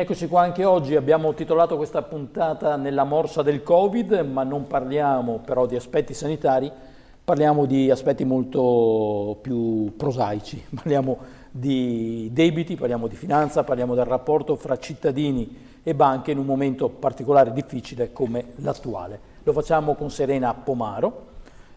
Eccoci qua anche oggi, abbiamo titolato questa puntata Nella morsa del Covid, ma non parliamo però di aspetti sanitari, parliamo di aspetti molto più prosaici, parliamo di debiti, parliamo di finanza, parliamo del rapporto fra cittadini e banche in un momento particolare difficile come l'attuale. Lo facciamo con Serena Pomaro,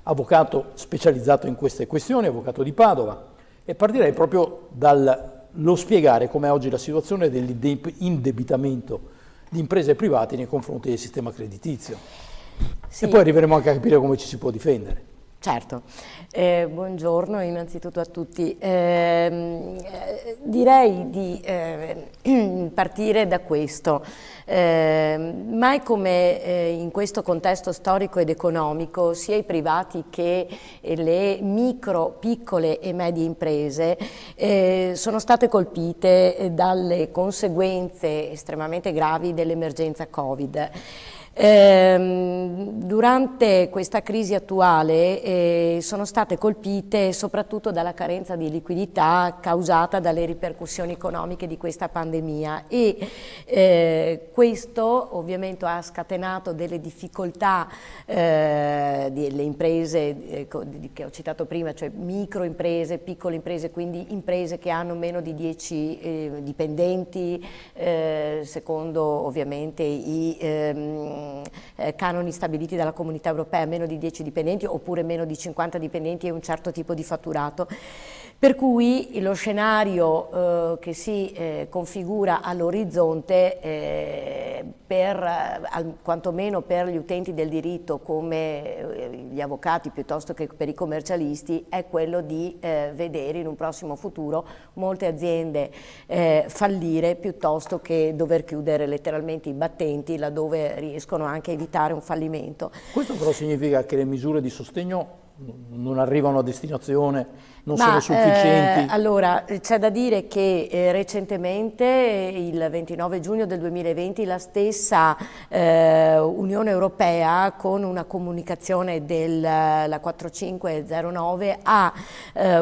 avvocato specializzato in queste questioni, avvocato di Padova, e partirei proprio dallo spiegare com'è oggi la situazione dell'indebitamento di imprese private nei confronti del sistema creditizio. Sì. E poi arriveremo anche a capire come ci si può difendere. Certo, buongiorno innanzitutto a tutti. Direi di partire da questo. Mai come in questo contesto storico ed economico, sia i privati che le micro, piccole e medie imprese sono state colpite dalle conseguenze estremamente gravi dell'emergenza Covid. Durante questa crisi attuale sono state colpite soprattutto dalla carenza di liquidità causata dalle ripercussioni economiche di questa pandemia e questo ovviamente ha scatenato delle difficoltà delle imprese che ho citato prima, cioè microimprese, piccole imprese, quindi imprese che hanno meno di 10 dipendenti, secondo ovviamente i canoni stabiliti dalla Comunità Europea, meno di 10 dipendenti oppure meno di 50 dipendenti e un certo tipo di fatturato. Per cui lo scenario che si configura all'orizzonte quantomeno per gli utenti del diritto come gli avvocati piuttosto che per i commercialisti è quello di vedere in un prossimo futuro molte aziende fallire piuttosto che dover chiudere letteralmente i battenti laddove riescono anche a evitare un fallimento. Questo però significa che le misure di sostegno non arrivano a destinazione, non sono sufficienti? Allora, c'è da dire che recentemente, il 29 giugno del 2020, la stessa Unione Europea, con una comunicazione la 4509, ha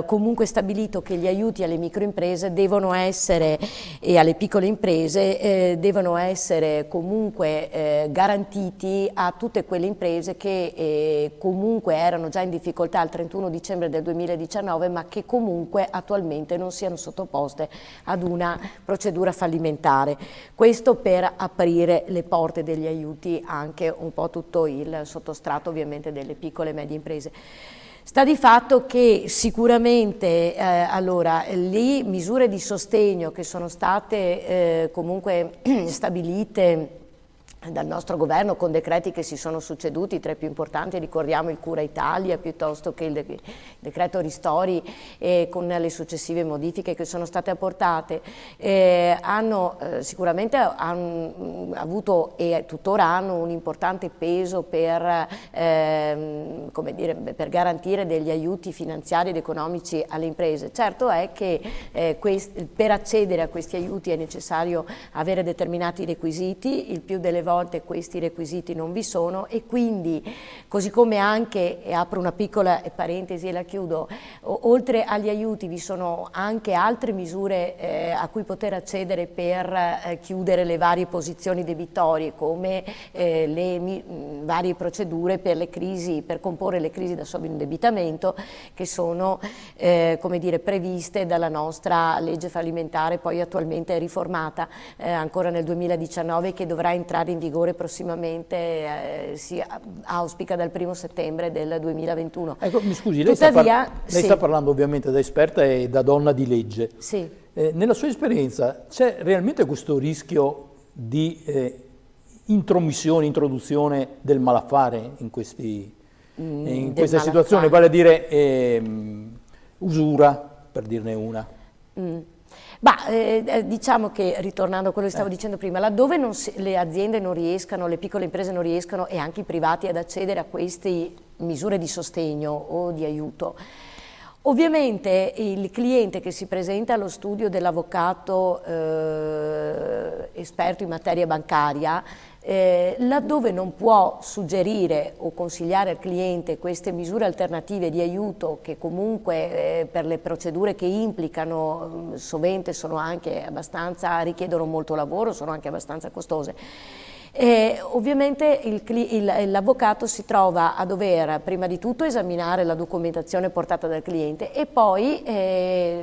comunque stabilito che gli aiuti alle microimprese devono essere, e alle piccole imprese, devono essere comunque garantiti a tutte quelle imprese che comunque erano già in difficoltà al 31 dicembre del 2019, ma che comunque attualmente non siano sottoposte ad una procedura fallimentare. Questo per aprire le porte degli aiuti anche un po' tutto il sottostrato ovviamente delle piccole e medie imprese. Sta di fatto che sicuramente allora, le misure di sostegno che sono state comunque stabilite dal nostro governo con decreti che si sono succeduti, tra i più importanti ricordiamo il Cura Italia piuttosto che il decreto Ristori con le successive modifiche che sono state apportate, hanno sicuramente avuto e tuttora hanno un importante peso per garantire degli aiuti finanziari ed economici alle imprese. Certo è che per accedere a questi aiuti è necessario avere determinati requisiti, il più delle volte questi requisiti non vi sono e quindi, così come anche, e apro una piccola parentesi e la chiudo, oltre agli aiuti vi sono anche altre misure a cui poter accedere per chiudere le varie posizioni debitorie, come le varie procedure per le crisi, per comporre le crisi da sovraindebitamento che sono previste dalla nostra legge fallimentare, poi attualmente riformata ancora nel 2019, che dovrà entrare in vigore prossimamente, si auspica dal 1° settembre del 2021. Ecco, mi scusi, Tuttavia, lei sta parlando ovviamente da esperta e da donna di legge. Sì. Nella sua esperienza c'è realmente questo rischio di introduzione del malaffare in questa situazione, vale a dire usura, per dirne una? Diciamo che, ritornando a quello che stavo dicendo prima, laddove le aziende non riescano, le piccole imprese non riescano e anche i privati ad accedere a queste misure di sostegno o di aiuto, ovviamente il cliente che si presenta allo studio dell'avvocato esperto in materia bancaria laddove non può suggerire o consigliare al cliente queste misure alternative di aiuto che comunque per le procedure che implicano sovente sono anche abbastanza, richiedono molto lavoro, sono anche abbastanza costose. Ovviamente l'avvocato si trova a dover prima di tutto esaminare la documentazione portata dal cliente e poi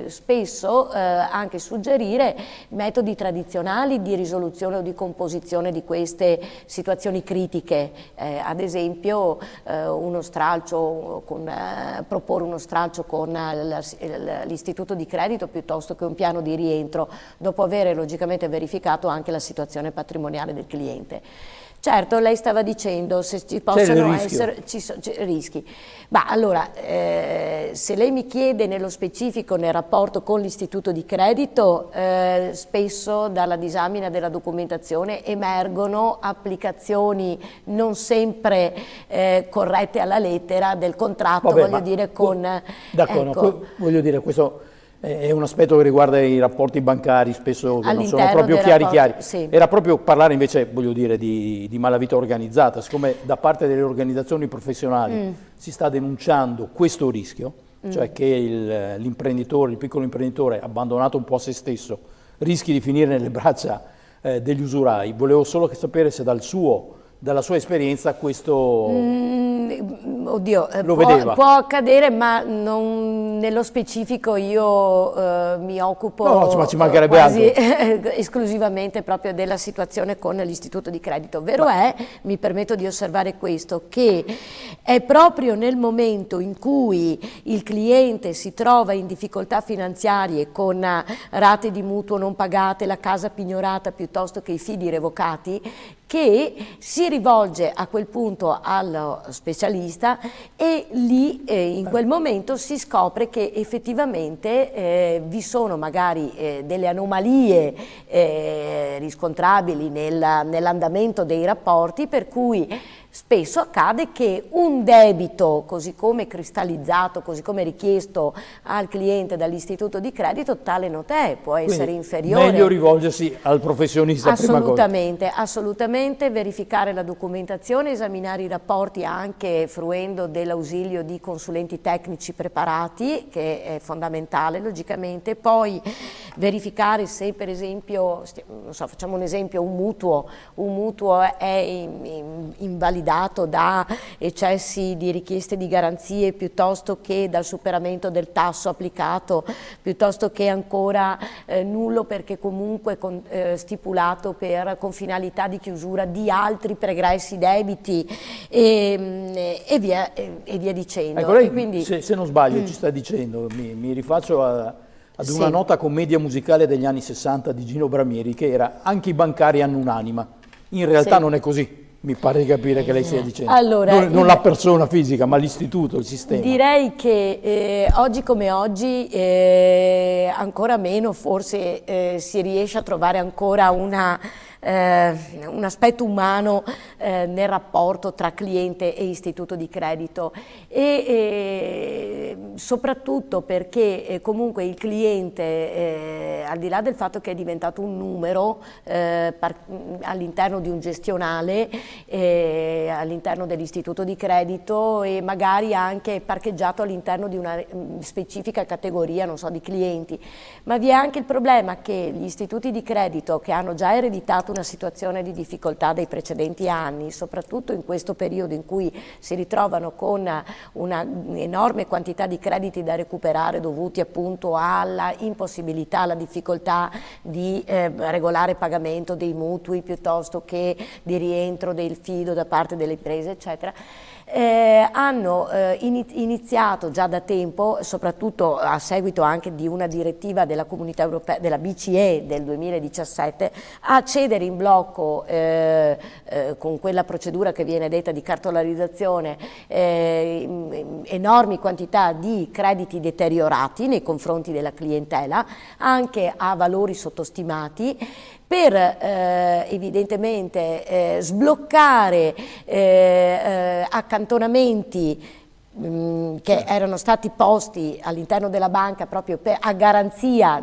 spesso anche suggerire metodi tradizionali di risoluzione o di composizione di queste situazioni critiche, ad esempio proporre uno stralcio con l'istituto di credito piuttosto che un piano di rientro, dopo aver logicamente verificato anche la situazione patrimoniale del cliente. Certo, lei stava dicendo se ci possono essere rischi. Ma allora, se lei mi chiede nello specifico nel rapporto con l'istituto di credito, spesso dalla disamina della documentazione emergono applicazioni non sempre corrette alla lettera del contratto, voglio dire con... D'accordo, ecco. Voglio dire, questo è un aspetto che riguarda i rapporti bancari, spesso che non sono proprio chiari. Sì. Era proprio parlare invece, voglio dire, di malavita organizzata, siccome da parte delle organizzazioni professionali si sta denunciando questo rischio, cioè che l'imprenditore, il piccolo imprenditore abbandonato un po' a se stesso, rischi di finire nelle braccia degli usurai. Volevo solo sapere se dalla sua esperienza questo... Oddio, può accadere, ma non, nello specifico io mi occupo ci mancherebbe quasi esclusivamente proprio della situazione con l'istituto di credito. Vero è, mi permetto di osservare questo, che è proprio nel momento in cui il cliente si trova in difficoltà finanziarie con rate di mutuo non pagate, la casa pignorata piuttosto che i fidi revocati, che si rivolge a quel punto allo specialista e lì in quel momento si scopre che effettivamente vi sono magari delle anomalie riscontrabili nell'andamento dei rapporti, per cui spesso accade che un debito, così come cristallizzato, così come richiesto al cliente dall'istituto di credito, tale non è, può essere inferiore. Meglio rivolgersi al professionista assolutamente, assolutamente, verificare la documentazione, esaminare i rapporti anche fruendo dell'ausilio di consulenti tecnici preparati, che è fondamentale logicamente, poi verificare se per esempio, non so, facciamo un esempio, un mutuo è invalidato da eccessi di richieste di garanzie piuttosto che dal superamento del tasso applicato, piuttosto che ancora nullo perché comunque stipulato con finalità di chiusura di altri pregressi debiti e via dicendo. Ecco, lei, quindi, se non sbaglio, ci sta dicendo, mi rifaccio ad una nota commedia musicale degli anni 60 di Gino Bramieri, che era "Anche i bancari hanno un'anima". In realtà non è così. Mi pare di capire che lei stia dicendo. Allora, non la persona fisica, ma l'istituto, il sistema. Direi che oggi come oggi ancora meno forse si riesce a trovare ancora un aspetto umano nel rapporto tra cliente e istituto di credito e soprattutto perché comunque il cliente al di là del fatto che è diventato un numero all'interno di un gestionale, all'interno dell'istituto di credito e magari anche parcheggiato all'interno di una specifica categoria, non so, di clienti, ma vi è anche il problema che gli istituti di credito che hanno già ereditato una situazione di difficoltà dei precedenti anni, soprattutto in questo periodo in cui si ritrovano con una enorme quantità di crediti da recuperare dovuti appunto alla impossibilità, alla difficoltà di regolare pagamento dei mutui piuttosto che di rientro del fido da parte delle imprese, eccetera. Hanno iniziato già da tempo, soprattutto a seguito anche di una direttiva della Comunità Europea, della BCE del 2017, a cedere in blocco con quella procedura che viene detta di cartolarizzazione enormi quantità di crediti deteriorati nei confronti della clientela, anche a valori sottostimati, per evidentemente sbloccare accantonamenti che erano stati posti all'interno della banca proprio a garanzia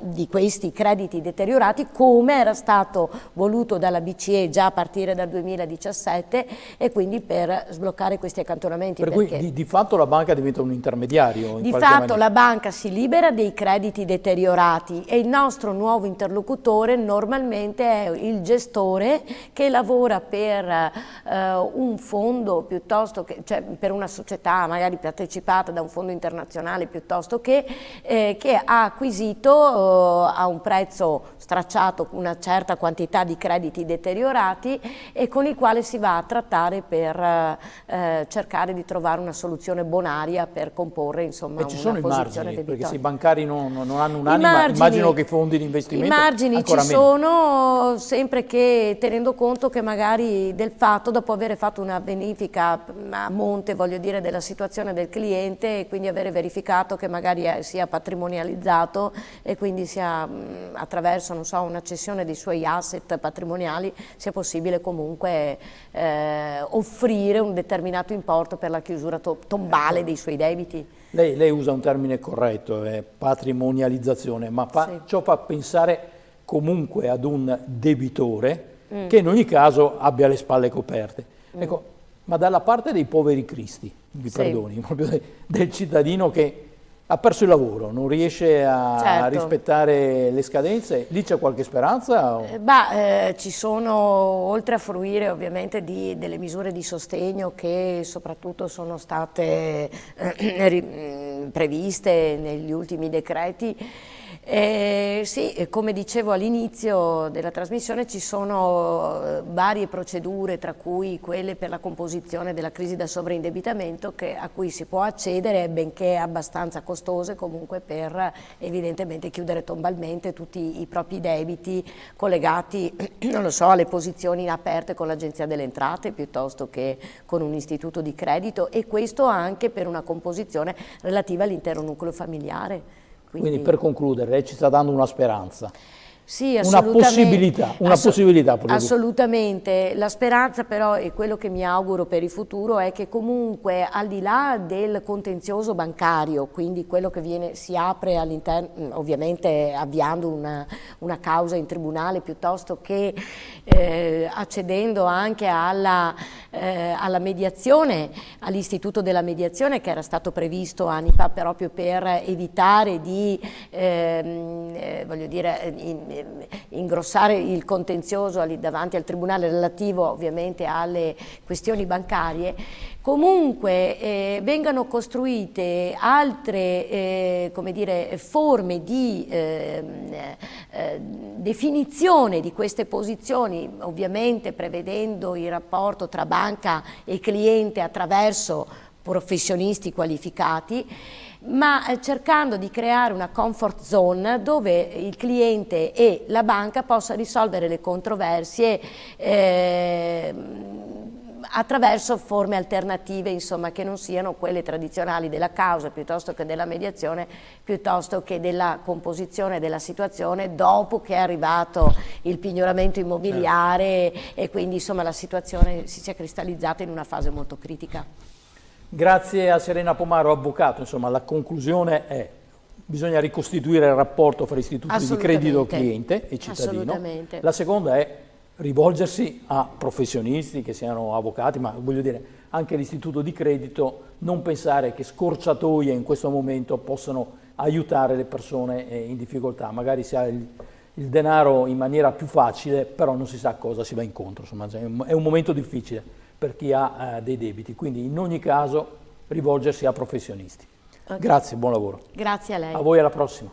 di questi crediti deteriorati, come era stato voluto dalla BCE già a partire dal 2017, e quindi per sbloccare questi accantonamenti. Per cui di fatto la banca diventa un intermediario? Di fatto la banca si libera dei crediti deteriorati e il nostro nuovo interlocutore normalmente è il gestore che lavora per un fondo piuttosto che, cioè per una società magari partecipata da un fondo internazionale piuttosto che ha acquisito a un prezzo stracciato una certa quantità di crediti deteriorati e con il quale si va a trattare per cercare di trovare una soluzione bonaria per comporre insomma una posizione debitoria. E ci sono i margini, perché se i bancari non hanno un'anima, immagino che i fondi di investimento i margini ci meno. Sono, sempre che tenendo conto che magari del fatto, dopo aver fatto una verifica a monte, voglio dire, della situazione del cliente, e quindi avere verificato che magari sia patrimonializzato e quindi sia attraverso, non so, una cessione dei suoi asset patrimoniali sia possibile comunque offrire un determinato importo per la chiusura tombale dei suoi debiti. Lei usa un termine corretto, patrimonializzazione, ma sì. Ciò fa pensare comunque ad un debitore che in ogni caso abbia le spalle coperte. Ecco, ma dalla parte dei poveri cristi, mi perdoni, proprio del cittadino che ha perso il lavoro, non riesce a rispettare le scadenze, lì c'è qualche speranza? Ci sono, oltre a fruire ovviamente delle misure di sostegno che soprattutto sono state previste negli ultimi decreti, sì, come dicevo all'inizio della trasmissione, ci sono varie procedure, tra cui quelle per la composizione della crisi da sovraindebitamento a cui si può accedere, benché abbastanza costose comunque, per evidentemente chiudere tombalmente tutti i propri debiti collegati, non lo so, alle posizioni aperte con l'Agenzia delle Entrate piuttosto che con un istituto di credito, e questo anche per una composizione relativa all'intero nucleo familiare. Quindi per concludere, lei ci sta dando una speranza. Sì, una possibilità. Assolutamente. La speranza però, e quello che mi auguro per il futuro, è che comunque al di là del contenzioso bancario, quindi quello che si apre all'interno, ovviamente avviando una causa in tribunale piuttosto che accedendo anche alla mediazione, all'istituto della mediazione che era stato previsto anni fa proprio per evitare di voglio dire, ingrossare il contenzioso davanti al tribunale relativo ovviamente alle questioni bancarie, comunque vengano costruite altre come dire, forme di definizione di queste posizioni, ovviamente prevedendo il rapporto tra banca e cliente attraverso professionisti qualificati, ma cercando di creare una comfort zone dove il cliente e la banca possa risolvere le controversie attraverso forme alternative, insomma, che non siano quelle tradizionali della causa piuttosto che della mediazione, piuttosto che della composizione della situazione dopo che è arrivato il pignoramento immobiliare e quindi insomma la situazione si sia cristallizzata in una fase molto critica. Grazie a Serena Pomaro, avvocato. Insomma, la conclusione è: bisogna ricostituire il rapporto fra istituti di credito cliente e cittadino. La seconda è rivolgersi a professionisti, che siano avvocati, ma voglio dire anche l'istituto di credito, non pensare che scorciatoie in questo momento possano aiutare le persone in difficoltà. Magari si ha il denaro in maniera più facile, però non si sa a cosa si va incontro. Insomma, è un momento difficile per chi ha dei debiti, quindi in ogni caso rivolgersi a professionisti. Okay. Grazie, buon lavoro. Grazie a lei. A voi, alla prossima.